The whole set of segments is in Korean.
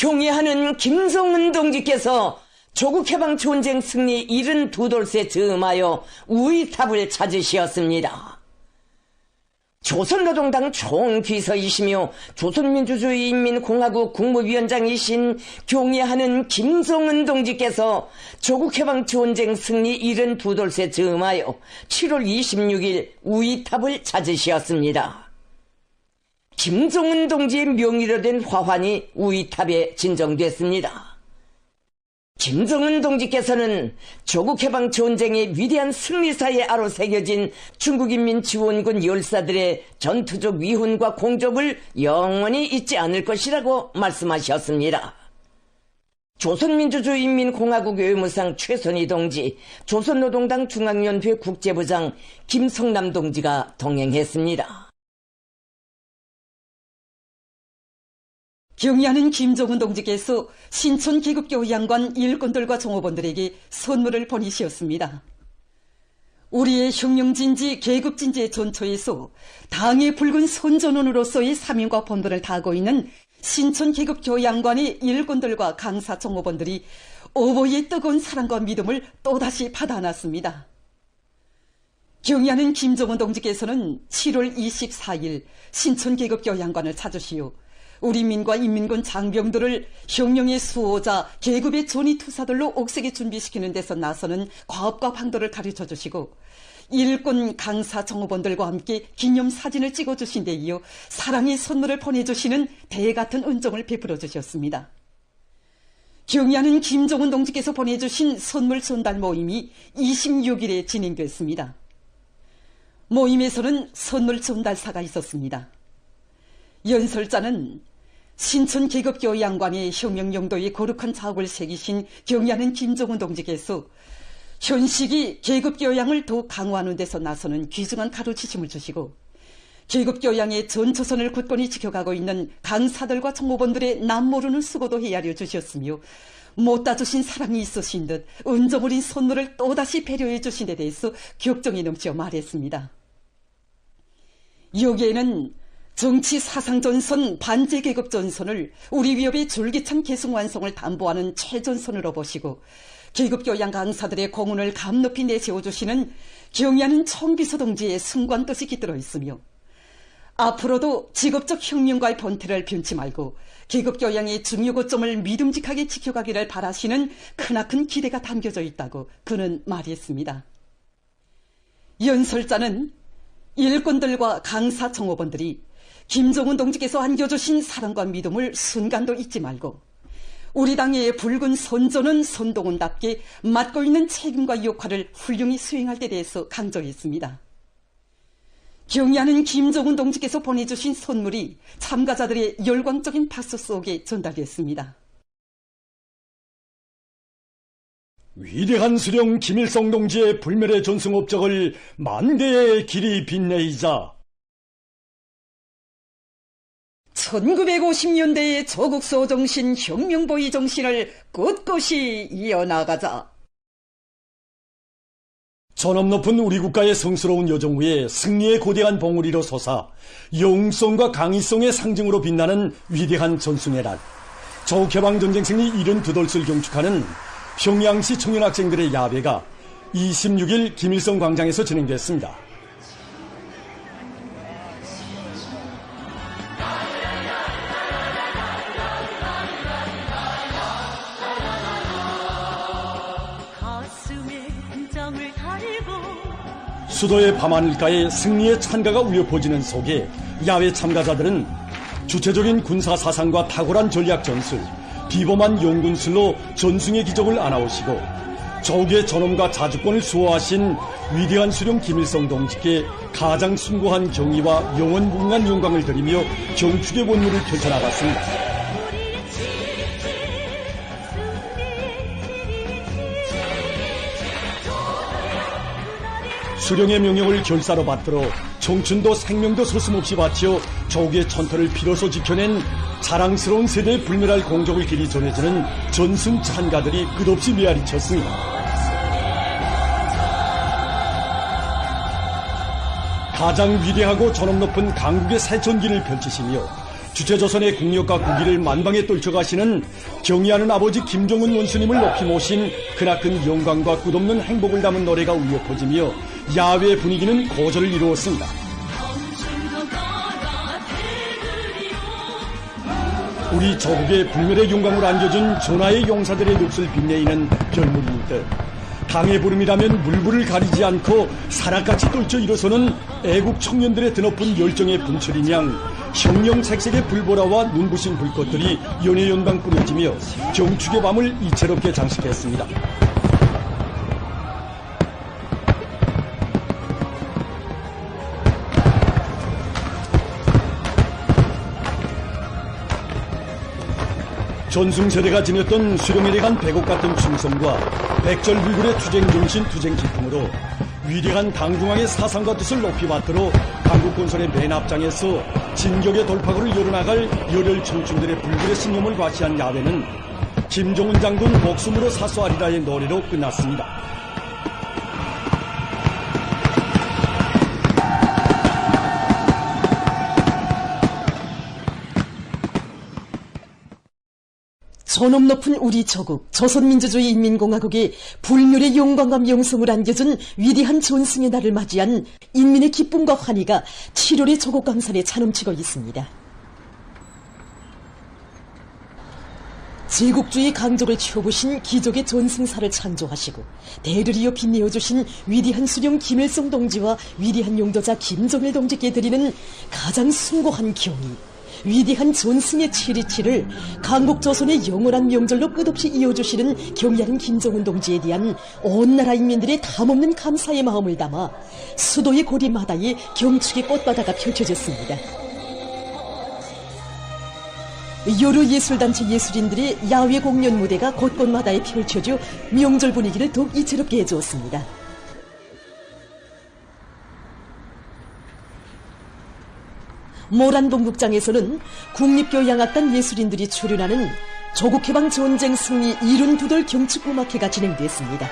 경애하는 김성은 동지께서 조국해방 전쟁 승리 72돌새 즈음하여 우이탑을 찾으시었습니다. 조선노동당 총비서이시며 조선민주주의인민공화국 국무위원장이신 경애하는 김성은 동지께서 조국해방 전쟁 승리 72돌새 즈음하여 7월 26일 우이탑을 찾으시었습니다. 김성은 동지의 명의로 된 화환이 우이탑에 진정됐습니다. 김성은 동지께서는 조국해방 전쟁의 위대한 승리사에 아로 새겨진 중국인민지원군 열사들의 전투적 위훈과 공적을 영원히 잊지 않을 것이라고 말씀하셨습니다. 조선민주주의인민공화국 외무상 최선희 동지, 조선노동당 중앙연회 국제부장 김성남 동지가 동행했습니다. 경의하는 김정은 동지께서 신촌 계급교양관 일꾼들과 종업원들에게 선물을 보내시었습니다. 우리의 혁명진지 계급진지의 전초에서 당의 붉은 선전원으로서의 사명과 본분을 다하고 있는 신촌 계급교양관의 일꾼들과 강사 종업원들이 어버이의 뜨거운 사랑과 믿음을 또다시 받아놨습니다. 경의하는 김정은 동지께서는 7월 24일 신촌 계급교양관을 찾으시어 우리 민과 인민군 장병들을 혁명의 수호자, 계급의 전위투사들로 옥색에 준비시키는 데서 나서는 과업과 방도를 가르쳐 주시고 일꾼 강사 정호원들과 함께 기념사진을 찍어주신 데 이어 사랑의 선물을 보내주시는 대같은 은총을 베풀어 주셨습니다. 경의하는 김정은 동지께서 보내주신 선물 전달 모임이 26일에 진행됐습니다. 모임에서는 선물 전달사가 있었습니다. 연설자는 신촌 계급교양관의 혁명용도의 거룩한 자업을 새기신 경의하는 김정은 동지께서 현 시기 계급교양을 더욱 강화하는 데서 나서는 귀중한 가르치심을 주시고 계급교양의 전초선을 굳건히 지켜가고 있는 강사들과 총무원들의 남모르는 수고도 헤아려 주셨으며 못다 주신 사랑이 있으신 듯 은정어린 선물을 또다시 배려해 주신 데 대해서 격정이 넘쳐 말했습니다. 여기에는 정치 사상 전선, 반제 계급 전선을 우리 위협의 줄기찬 계승 완성을 담보하는 최전선으로 보시고 계급교양 강사들의 공훈을 감높이 내세워주시는 경의하는 총비서 동지의 승관 뜻이 깃들어 있으며 앞으로도 직업적 혁명과의 본태를 변치 말고 계급교양의 중요 고점을 믿음직하게 지켜가기를 바라시는 크나큰 기대가 담겨져 있다고 그는 말했습니다. 연설자는 일꾼들과 강사 총업원들이 김정은 동지께서 안겨주신 사랑과 믿음을 순간도 잊지 말고 우리 당의 붉은 선조는 선동원답게 맡고 있는 책임과 역할을 훌륭히 수행할 데 대해서 강조했습니다. 경의하는 김정은 동지께서 보내주신 선물이 참가자들의 열광적인 박수 속에 전달됐습니다. 위대한 수령 김일성 동지의 불멸의 전승 업적을 만대의 길이 빛내이자 1950년대의 조국수호 정신, 혁명보위 정신을 꿋꿋이 이어나가자. 전업 높은 우리 국가의 성스러운 여정 위에 승리의 거대한 봉우리로 솟아 영웅성과 강의성의 상징으로 빛나는 위대한 전승의 날, 조국해방전쟁 승리 72돌을 경축하는 평양시 청년학생들의 야배가 26일 김일성 광장에서 진행됐습니다. 수도의 밤하늘가에 승리의 찬가가 울려 퍼지는 속에 야외 참가자들은 주체적인 군사 사상과 탁월한 전략 전술, 비범한 용군술로 전승의 기적을 안아오시고 조국의 전엄과 자주권을 수호하신 위대한 수령 김일성 동지께 가장 숭고한 경의와 영원무궁한 영광을 드리며 경축의 본무를 펼쳐나갔습니다. 수령의 명령을 결사로 받들어 청춘도 생명도 서슴없이 바치어 조국의 천터를 피로써 지켜낸 자랑스러운 세대의 불멸할 공적을 길이 전해주는 전승 찬가들이 끝없이 메아리쳤습니다. 가장 위대하고 전업 높은 강국의 새 전기를 펼치시며 주체조선의 국력과 국위를 만방에 떨쳐가시는 경의하는 아버지 김정은 원수님을 높이 모신 크나큰 영광과 끝없는 행복을 담은 노래가 울려 퍼지며 야외 분위기는 고조를 이루었습니다. 우리 조국의 불멸의 영광을 안겨준 전하의 용사들의 몫을 빛내이는 별물일 듯 당의 부름이라면 물불을 가리지 않고 사락같이 떨쳐 일어서는 애국 청년들의 드높은 열정의 분철인 양 형형색색의 불보라와 눈부신 불꽃들이 연해연방 뿌려지며 경축의 밤을 이채롭게 장식했습니다. 전승세대가 지녔던 수령에 대한 백옥 같은 충성과 백절불굴의 투쟁정신 투쟁기품으로 위대한 당중앙의 사상과 뜻을 높이 받들어 강국건설의 맨 앞장에서 진격의 돌파구를 열어나갈 열혈 청춘들의 불굴의 신념을 과시한 야외는 김정은 장군 목숨으로 사수하리라의 노래로 끝났습니다. 존엄 높은 우리 조국 조선민주주의 인민공화국이 불멸의 영광과 명성을 안겨준 위대한 존승의 날을 맞이한 인민의 기쁨과 환희가 7월의 조국 강산에 차넘치고 있습니다. 제국주의 강족을 쳐부신 기족의 존승사를 창조하시고 대를 이어 빛내어주신 위대한 수령 김일성 동지와 위대한 용도자 김정일 동지께 드리는 가장 숭고한 경의, 위대한 존승의 7.27을 강국조선의 영원한 명절로 끝없이 이어주시는 경의하는 김정은 동지에 대한 온 나라 인민들의 담없는 감사의 마음을 담아 수도의 고리마다에 경축의 꽃바다가 펼쳐졌습니다. 여러 예술단체 예술인들의 야외 공연 무대가 곳곳마다에 펼쳐져 명절 분위기를 더욱 이채롭게 해주었습니다. 모란봉국장에서는 국립교양악단 예술인들이 출연하는 조국해방 전쟁 승리 이룬두돌 경축음악회가 진행됐습니다.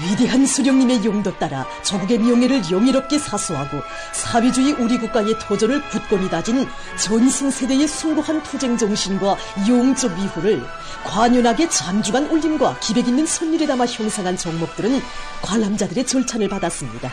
위대한 수령님의 용도 따라 조국의 명예를 영예롭게 사수하고 사회주의 우리 국가의 도전을 굳건히 다진 전승세대의 숭고한 투쟁정신과 용적 위후를 관연하게 잠주간 울림과 기백 있는 손길에 담아 형상한 종목들은 관람자들의 절찬을 받았습니다.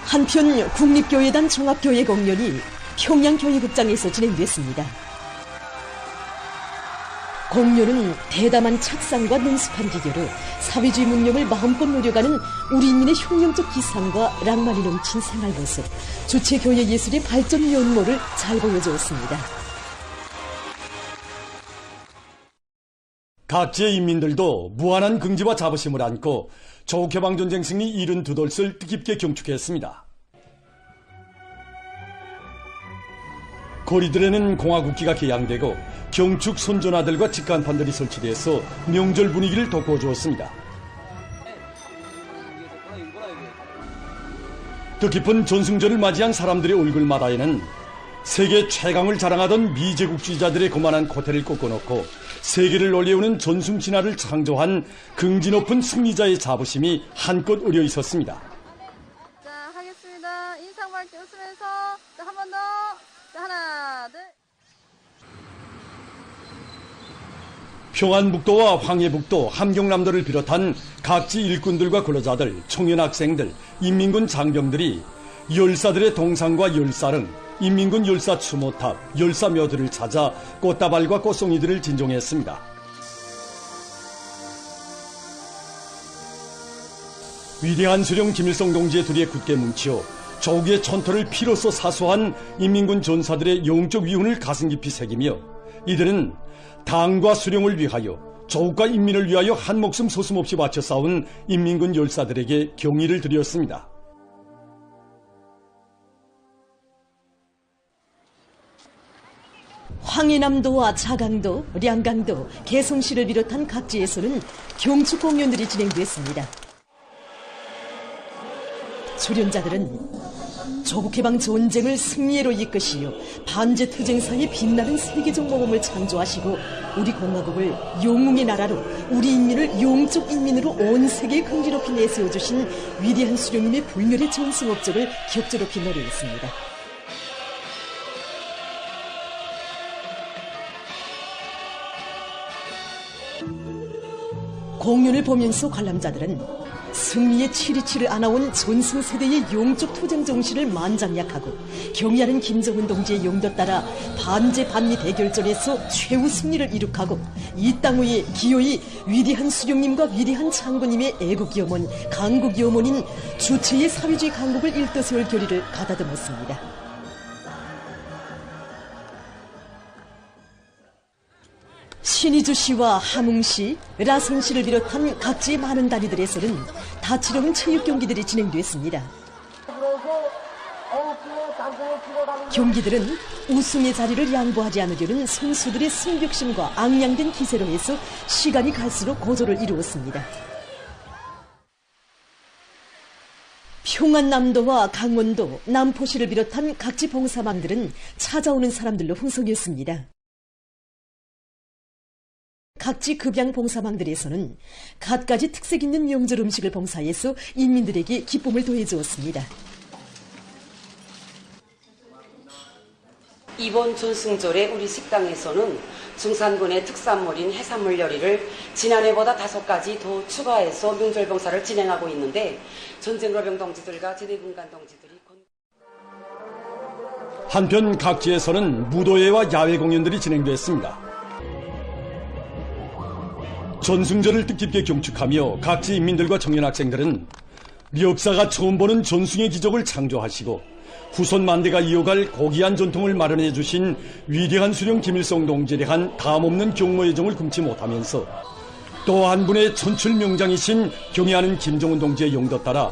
한편 국립교회단 종합교회 공연이 평양교회극장에서 진행됐습니다. 공연은 대담한 착상과 능숙한 기교로 사회주의 문명을 마음껏 누려가는 우리 인민의 혁명적 기상과 낭만이 넘친 생활 모습, 주체교회 예술의 발전 면모를 잘 보여주었습니다. 각지의 인민들도 무한한 긍지와 자부심을 안고 조국해방전쟁 승리 72돌을 뜻깊게 경축했습니다. 거리들에는 공화국기가 개양되고 경축 선전화들과 직간판들이 설치돼서 명절 분위기를 돋궈주었습니다. 뜻깊은 전승절을 맞이한 사람들의 얼굴마다에는 세계 최강을 자랑하던 미제국주의자들의 거만한 코태를 꺾어놓고 세계를 놀래우는 전승신화를 창조한 긍지 높은 승리자의 자부심이 한껏 어려 있었습니다. 자, 하겠습니다. 인상 밝게 웃으면서 자, 한 번 더. 자, 하나, 둘. 평안북도와 황해북도, 함경남도를 비롯한 각지 일꾼들과 근로자들, 청년학생들, 인민군 장병들이 열사들의 동상과 열사릉, 인민군 열사 추모탑, 열사묘들을 찾아 꽃다발과 꽃송이들을 진종했습니다. 위대한 수령 김일성 동지의 둘이 굳게 뭉치어 조국의 촌토를 피로써 사수한 인민군 전사들의 영적 위훈을 가슴 깊이 새기며 이들은 당과 수령을 위하여 조국과 인민을 위하여 한 목숨 서슴없이 바쳐 싸운 인민군 열사들에게 경의를 드렸습니다. 황해남도와 자강도, 량강도, 개성시를 비롯한 각지에서는 경축 공연들이 진행됐습니다. 출연자들은 조국해방 전쟁을 승리로 이끄시어 반제투쟁사의 빛나는 세계적 모범을 창조하시고 우리 공화국을 영웅의 나라로 우리 인민을 영적 인민으로 온 세계에 긍지롭게 내세워주신 위대한 수령님의 불멸의 전승 업적을 격조롭게 노래했습니다. 공연을 보면서 관람자들은 승리의 치리치를 안아온 전승세대의 영적 투쟁 정신을 만장약하고 경의하는 김정은 동지의 용도 따라 반제 반미 대결전에서 최후 승리를 이룩하고 이 땅 위에 기어이 위대한 수령님과 위대한 장군님의 애국이어몬 강국이어몬인 주체의 사회주의 강국을 일떠세울 결의를 가다듬었습니다. 신의주 씨와 함웅 씨, 라선 씨를 비롯한 각지의 많은 단위들에서는 다채로운 체육 경기들이 진행됐습니다. 경기들은 우승의 자리를 양보하지 않으려는 선수들의 승격심과 앙양된 기세로 해서 시간이 갈수록 고조를 이루었습니다. 평안남도와 강원도, 남포시를 비롯한 각지 봉사망들은 찾아오는 사람들로 흥성했습니다. 각지 급양 봉사망들에서는 갖가지 특색 있는 명절 음식을 봉사해서 인민들에게 기쁨을 더해주었습니다. 이번 전승절에 우리 식당에서는 중산군의 특산물인 해산물 요리를 지난해보다 5가지 더 추가해서 명절 봉사를 진행하고 있는데 전쟁로병 동지들과 제대군관 동지들이 한편 각지에서는 무도회와 야외 공연들이 진행됐습니다. 전승절을 뜻깊게 경축하며 각지 인민들과 청년 학생들은 역사가 처음 보는 전승의 기적을 창조하시고 후손 만대가 이어갈 고귀한 전통을 마련해 주신 위대한 수령 김일성 동지에 대한 담없는 경모애정을 금치 못하면서 또 한 분의 천출 명장이신 경애하는 김정은 동지의 용도 따라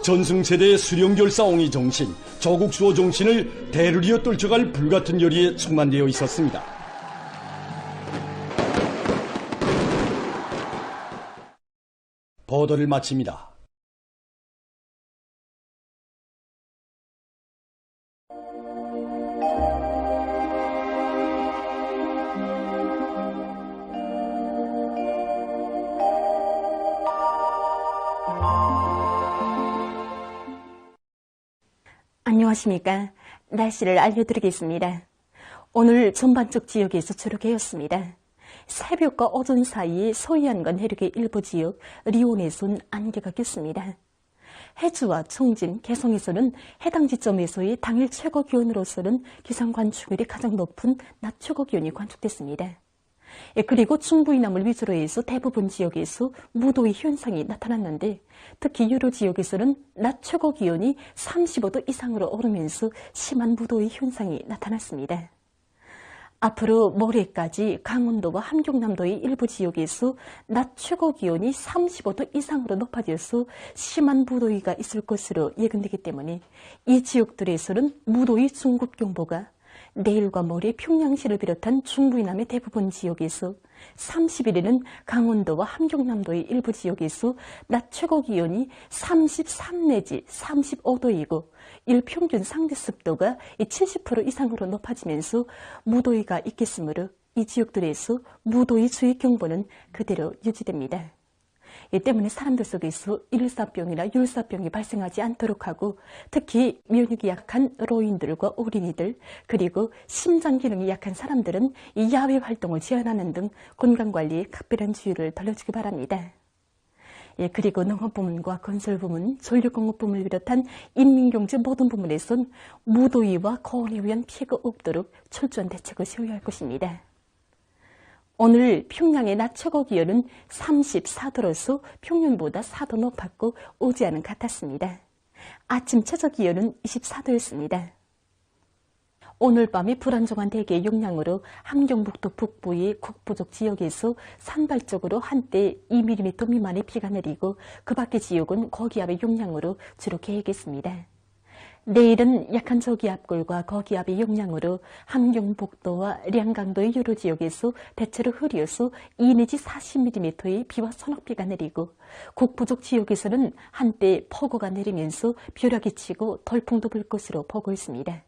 전승세대의 수령결사 옹의 정신, 조국수호 정신을 대르리어 떨쳐갈 불같은 열의에 충만되어 있었습니다. 보도를 마칩니다. 안녕하십니까. 날씨를 알려드리겠습니다. 오늘 전반적 지역에서 주로 개었습니다. 새벽과 오전 사이에 서해안과 내륙의 일부 지역, 리온에선 안개가 꼈습니다. 해주와 청진, 개성에서는 해당 지점에서의 당일 최고 기온으로서는 기상 관측률이 가장 높은 낮 최고 기온이 관측됐습니다. 그리고 중부 이남을 위주로 해서 대부분 지역에서 무더위 현상이 나타났는데 특히 유로 지역에서는 낮 최고 기온이 35도 이상으로 오르면서 심한 무더위 현상이 나타났습니다. 앞으로 모레까지 강원도와 함경남도의 일부 지역에서 낮 최고 기온이 35도 이상으로 높아져서 심한 무더위가 있을 것으로 예견되기 때문에 이 지역들에서는 무더위 중급경보가 내일과 모레 평양시를 비롯한 중부 이남의 대부분 지역에서 30일에는 강원도와 함경남도의 일부 지역에서 낮 최고 기온이 33 내지 35도이고 일평균 상대 습도가 70% 이상으로 높아지면서 무더위가 있겠으므로 이 지역들에서 무더위 주의 경보는 그대로 유지됩니다. 이 때문에 사람들 속에서 일사병이나 율사병이 발생하지 않도록 하고 특히 면역이 약한 노인들과 어린이들 그리고 심장 기능이 약한 사람들은 이 야외 활동을 제한하는 등 건강관리에 각별한 주의를 돌려주기 바랍니다. 그리고 농업부문과 건설부문, 전력공업부문을 비롯한 인민경제 모든 부문에선 무더위와 고온에 의한 피해가 없도록 철저한 대책을 세워야 할 것입니다. 오늘 평양의 낮 최고 기온은 34도로서 평년보다 4도 높았고 어제와는 같았습니다. 아침 최저 기온은 24도였습니다. 오늘 밤에 불안정한 대기의 영향으로 함경북도 북부의 국부족 지역에서 산발적으로 한때 2mm 미만의 비가 내리고 그 밖의 지역은 고기압의 영향으로 주로 개겠습니다. 내일은 약한 저기압골과 거기압의 영향으로 함경북도와 량강도의 여러 지역에서 대체로 흐려서 2 내지 40mm의 비와 소낙비가 내리고 북부족 지역에서는 한때 폭우가 내리면서 벼락이 치고 돌풍도 불 것으로 보고 있습니다.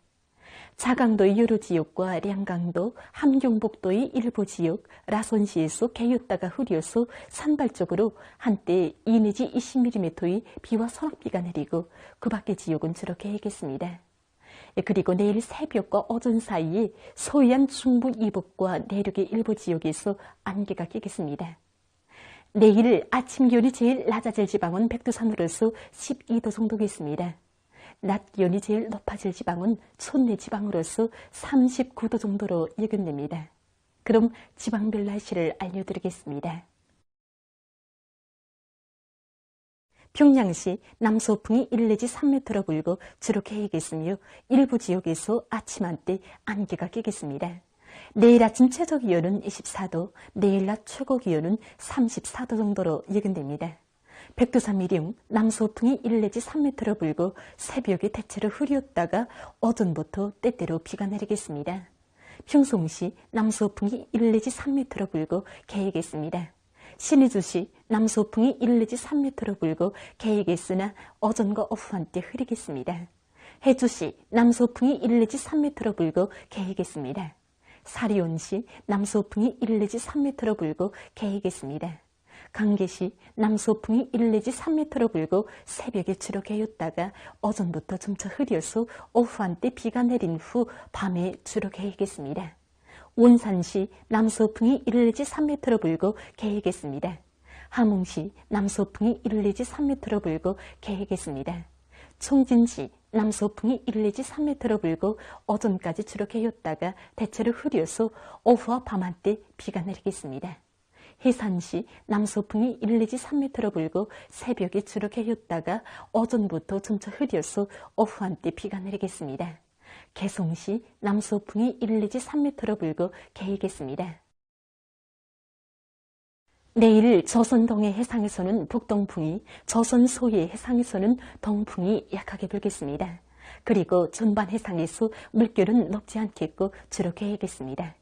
자강도의 여러 지역과 량강도, 함경북도의 일부 지역, 라선시에서 개였다가 흐려서 산발적으로 한때 2 내지 20mm의 비와 소낙비가 내리고 그 밖의 지역은 주로 계획했습니다. 그리고 내일 새벽과 오전 사이에 서해안 중부 이북과 내륙의 일부 지역에서 안개가 끼겠습니다. 내일 아침 기온이 제일 낮아질 지방은 백두산으로서 12도 정도겠습니다. 낮 기온이 제일 높아질 지방은 촌내 지방으로서 39도 정도로 예견됩니다. 그럼 지방별 날씨를 알려드리겠습니다. 평양시 남서풍이 1 내지 3m로 불고 주로 개이겠으며 일부 지역에서 아침 한때 안개가 끼겠습니다. 내일 아침 최저 기온은 24도, 내일 낮 최고 기온은 34도 정도로 예견됩니다. 백두산 미령 남서풍이 1 내지 3m로 불고 새벽에 대체로 흐렸다가 오전부터 때때로 비가 내리겠습니다. 평송시 남서풍이 1 내지 3m로 불고 개이겠습니다. 신의주시 남서풍이 1 내지 3m로 불고 개이겠으나 오전과 오후 한때 흐리겠습니다. 해주시 남서풍이 1 내지 3m로 불고 개이겠습니다. 사리온시 남서풍이 1 내지 3m로 불고 개이겠습니다. 강계시 남서풍이 1 내지 3m로 불고 새벽에 주로 개였다가 오전부터 점차 흐려서 오후 한때 비가 내린 후 밤에 주로 개이겠습니다. 원산시 남서풍이 1 내지 3m로 불고 개이겠습니다. 함흥시 남서풍이 1 내지 3m로 불고 개이겠습니다. 청진시 남서풍이 1 내지 3m로 불고 오전까지 주로 개였다가 대체로 흐려서 오후와 밤 한때 비가 내리겠습니다. 해산시 남서풍이 1 내지 3m로 불고 새벽에 주로 개였다가 오전부터 점차 흐려서 오후 한때 비가 내리겠습니다. 개성시 남서풍이 1 내지 3m로 불고 개이겠습니다. 내일 조선 동해 해상에서는 북동풍이, 조선 서해 해상에서는 동풍이 약하게 불겠습니다. 그리고 전반 해상에서 물결은 높지 않겠고 주로 개이겠습니다.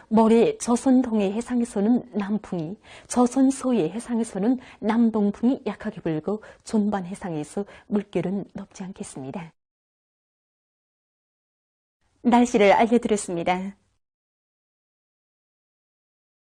모레 조선 동해 해상에서는 남풍이, 조선 서해 해상에서는 남동풍이 약하게 불고 전반 해상에서 물결은 높지 않겠습니다. 날씨를 알려드렸습니다.